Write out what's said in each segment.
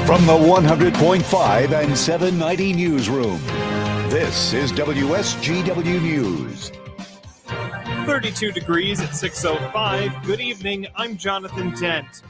From the 100.5 and 790 newsroom, this is WSGW News. 32 degrees at 6:05. Good evening, I'm Jonathan Dent.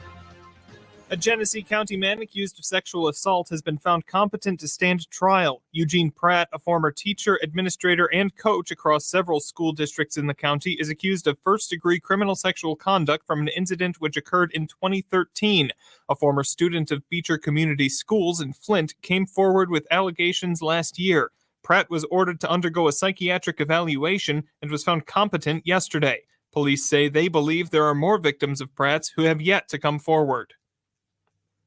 A Genesee County man accused of sexual assault has been found competent to stand trial. Eugene Pratt, a former teacher, administrator, and coach across several school districts in the county, is accused of first-degree criminal sexual conduct from an incident which occurred in 2013. A former student of Beecher Community Schools in Flint came forward with allegations last year. Pratt was ordered to undergo a psychiatric evaluation and was found competent yesterday. Police say they believe there are more victims of Pratt's who have yet to come forward.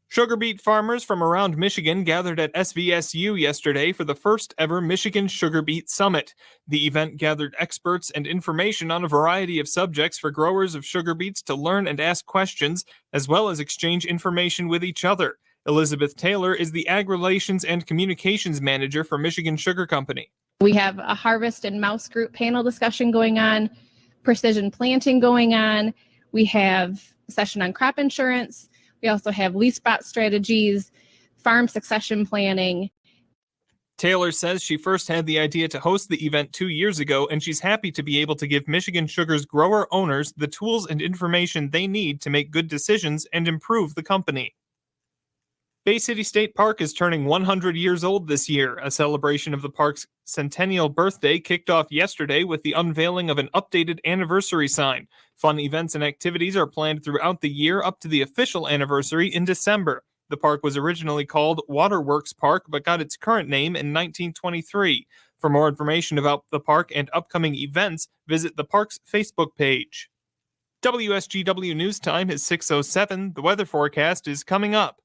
Sugar beet farmers from around Michigan gathered at SVSU yesterday for the first ever Michigan Sugar Beet Summit. The event gathered experts and information on a variety of subjects for growers of sugar beets to learn and ask questions, as well as exchange information with each other. Elizabeth Taylor is the Ag Relations and Communications Manager for Michigan Sugar Company. We have a harvest and mouse group panel discussion going on, precision planting going on. We have a session on crop insurance. We also have leaf spot strategies, farm succession planning. Taylor says she first had the idea to host the event 2 years ago, and she's happy to be able to give Michigan Sugar's grower owners the tools and information they need to make good decisions and improve the company. Bay City State Park is turning 100 years old this year. A celebration of the park's centennial birthday kicked off yesterday with the unveiling of an updated anniversary sign. Fun events and activities are planned throughout the year up to the official anniversary in December. The park was originally called Waterworks Park, but got its current name in 1923. For more information about the park and upcoming events, visit the park's Facebook page. WSGW News Time is 6:07. The weather forecast is coming up.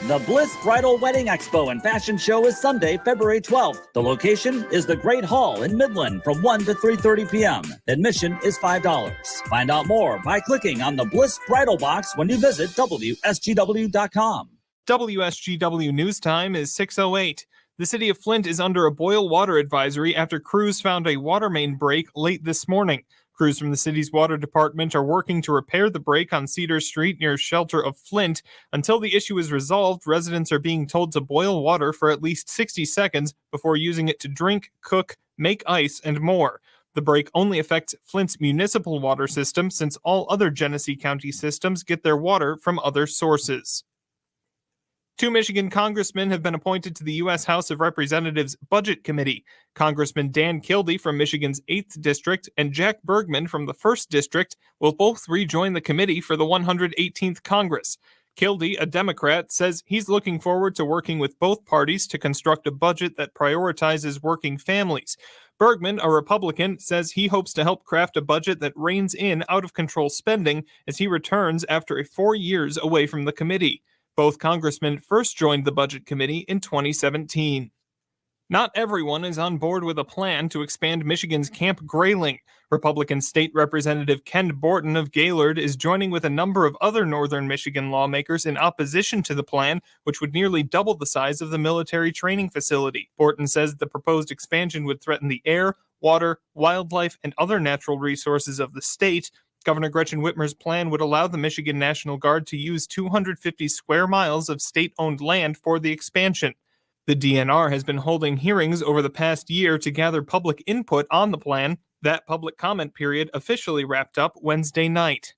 The Bliss Bridal Wedding Expo and Fashion Show is Sunday, February 12th. The location is the Great Hall in Midland from 1 to 3:30 p.m. Admission is $5. Find out more by clicking on the Bliss Bridal box when you visit WSGW.com. WSGW News Time is 6:08. The city of Flint is under a boil water advisory after crews found a water main break late this morning. Crews from the city's water department are working to repair the break on Cedar Street near Shelter of Flint. Until the issue is resolved, residents are being told to boil water for at least 60 seconds before using it to drink, cook, make ice, and more. The break only affects Flint's municipal water system, since all other Genesee County systems get their water from other sources. 2 Michigan congressmen have been appointed to the U.S. House of Representatives Budget Committee. Congressman Dan Kildee from Michigan's 8th District and Jack Bergman from the 1st District will both rejoin the committee for the 118th Congress. Kildee, a Democrat, says he's looking forward to working with both parties to construct a budget that prioritizes working families. Bergman, a Republican, says he hopes to help craft a budget that reins in out-of-control spending as he returns after 4 years away from the committee. Both congressmen first joined the Budget Committee in 2017. Not everyone is on board with a plan to expand Michigan's Camp Grayling. Republican State Representative Ken Borton of Gaylord is joining with a number of other northern Michigan lawmakers in opposition to the plan, which would nearly double the size of the military training facility. Borton says the proposed expansion would threaten the air, water, wildlife, and other natural resources of the state. Governor Gretchen Whitmer's plan would allow the Michigan National Guard to use 250 square miles of state-owned land for the expansion. The DNR has been holding hearings over the past year to gather public input on the plan. That public comment period officially wrapped up Wednesday night.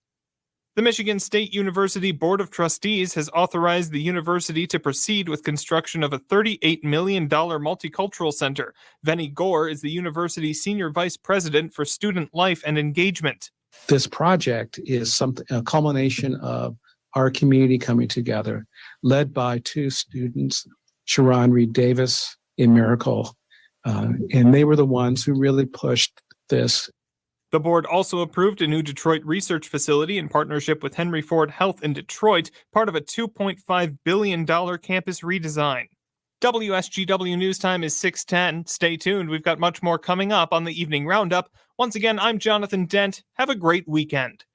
The Michigan State University Board of Trustees has authorized the university to proceed with construction of a $38 million multicultural center. Venny Gore is the university's senior vice president for student life and engagement. This project is a culmination of our community coming together, led by 2 students, Sharon Reed Davis in Miracle, and they were the ones who really pushed this. The board also approved a new Detroit research facility in partnership with Henry Ford Health in Detroit, part of a $2.5 billion campus redesign. WSGW News Time is 6:10. Stay tuned. We've got much more coming up on the Evening Roundup. Once again, I'm Jonathan Dent. Have a great weekend.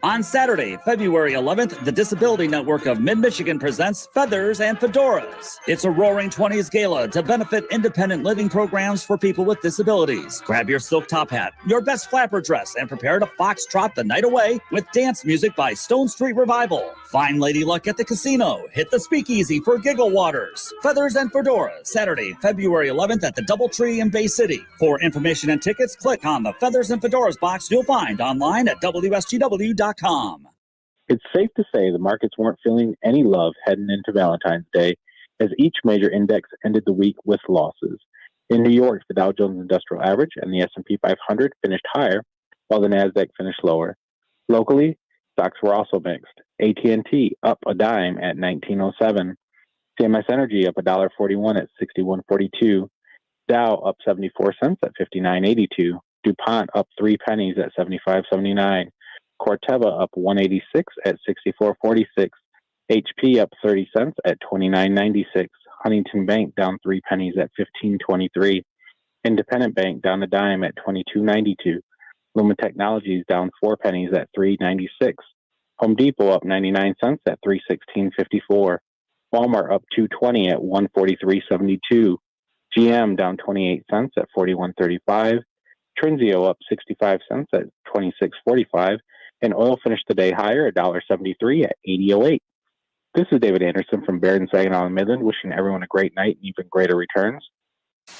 On Saturday, February 11th, the Disability Network of Mid-Michigan presents Feathers and Fedoras. It's a Roaring 20s gala to benefit independent living programs for people with disabilities. Grab your silk top hat, your best flapper dress, and prepare to foxtrot the night away with dance music by Stone Street Revival. Find Lady Luck at the casino. Hit the speakeasy for Giggle Waters. Feathers and Fedoras, Saturday, February 11th at the Doubletree in Bay City. For information and tickets, click on the Feathers and Fedoras box you'll find online at WSGW.com. It's safe to say the markets weren't feeling any love heading into Valentine's Day, as each major index ended the week with losses. In New York, the Dow Jones Industrial Average and the S&P 500 finished higher, while the Nasdaq finished lower. Locally, stocks were also mixed. AT&T up a dime at $19.07. CMS Energy up $1.41 at $61.42. Dow up 74 cents at $59.82. DuPont up 3 pennies at $75.79. Corteva up 186 at 64.46. HP up 30 cents at 29.96. Huntington Bank down 3 pennies at 15.23. Independent Bank down a dime at 22.92. Lumen Technologies down 4 pennies at 3.96. Home Depot up 99 cents at 316.54. Walmart up 2.20 at 143.72. GM down 28 cents at 41.35. Trinzio up 65 cents at 26.45. And oil finished the day higher, $1.73 at 80.08. This is David Anderson from Barron, Saginaw, and Midland, wishing everyone a great night and even greater returns.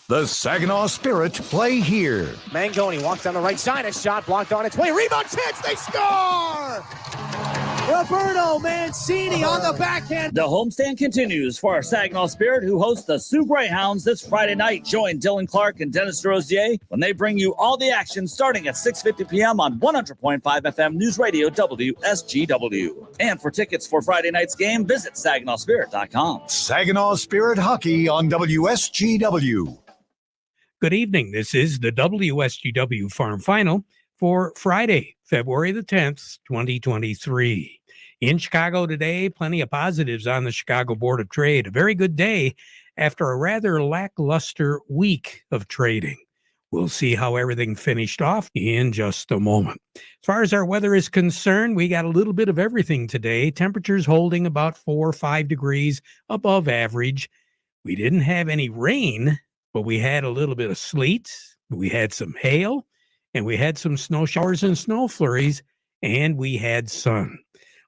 The Saginaw Spirit play here. Mangoni walks down the right side, a shot blocked on its way, rebound chance, they score! Roberto Mancini on the backhand. The homestand continues for our Saginaw Spirit, who hosts the Sioux Greyhounds this Friday night. Join Dylan Clark and Dennis Rosier when they bring you all the action starting at 6:50 p.m. on 100.5 FM News Radio WSGW. And for tickets for Friday night's game, visit SaginawSpirit.com. Saginaw Spirit Hockey on WSGW. Good evening. This is the WSGW Farm Final for Friday, February the 10th, 2023. In Chicago today, plenty of positives on the Chicago Board of Trade. A very good day after a rather lackluster week of trading. We'll see how everything finished off in just a moment. As far as our weather is concerned, we got a little bit of everything today. Temperatures holding about 4 or 5 degrees above average. We didn't have any rain, but we had a little bit of sleet. We had some hail. And we had some snow showers and snow flurries, and we had sun.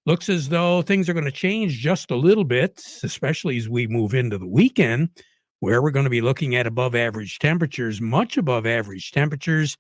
Looks as though things are going to change just a little bit, especially as we move into the weekend, where we're going to be looking at above average temperatures, much above average temperatures,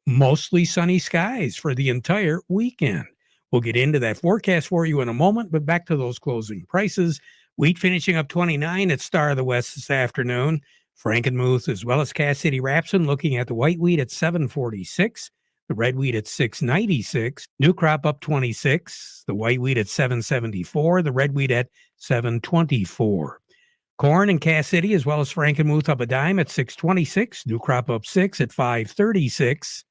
mostly sunny skies for the entire weekend. We'll get into that forecast for you in a moment, but back to those closing prices. Wheat finishing up 29 at Star of the West this afternoon. Frankenmuth as well as Cass City Rapson looking at the white wheat at 746, the red wheat at 696, new crop up 26, the white wheat at 774, the red wheat at 724. Corn in Cass City as well as Frankenmuth up a dime at 626, new crop up 6 at 536,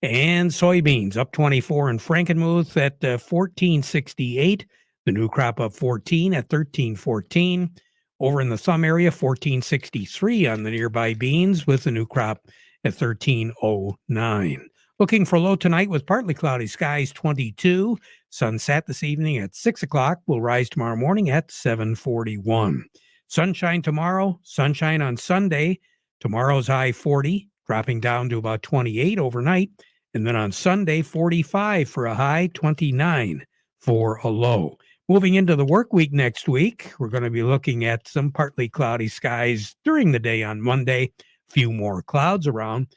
and soybeans up 24 in Frankenmuth at 1468, the new crop up 14 at 1314. Over in the Thumb area, 1463 on the nearby beans with the new crop at 1309. Looking for low tonight with partly cloudy skies, 22. Sunset this evening at 6 o'clock. Will rise tomorrow morning at 7:41. Sunshine tomorrow, sunshine on Sunday. Tomorrow's high 40, dropping down to about 28 overnight. And then on Sunday, 45 for a high, 29 for a low. Moving into the work week next week, we're going to be looking at some partly cloudy skies during the day on Monday. Few more clouds around.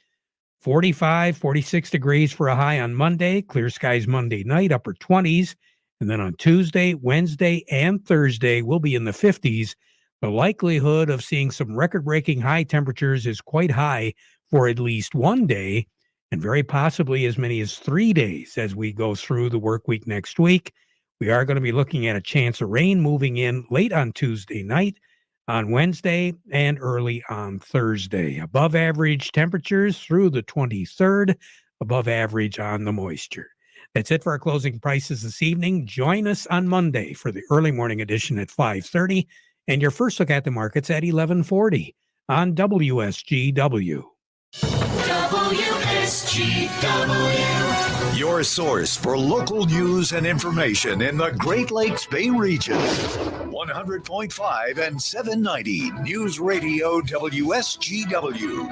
45, 46 degrees for a high on Monday. Clear skies Monday night, upper 20s. And then on Tuesday, Wednesday, and Thursday, we'll be in the 50s. The likelihood of seeing some record-breaking high temperatures is quite high for at least one day, and very possibly as many as 3 days as we go through the work week next week. We are going to be looking at a chance of rain moving in late on Tuesday night, on Wednesday, and early on Thursday. Above average temperatures through the 23rd, above average on the moisture. That's it for our closing prices this evening. Join us on Monday for the early morning edition at 5:30, and your first look at the markets at 11:40 on WSGW. WSGW. Your source for local news and information in the Great Lakes Bay region. 100.5 and 790 News Radio WSGW.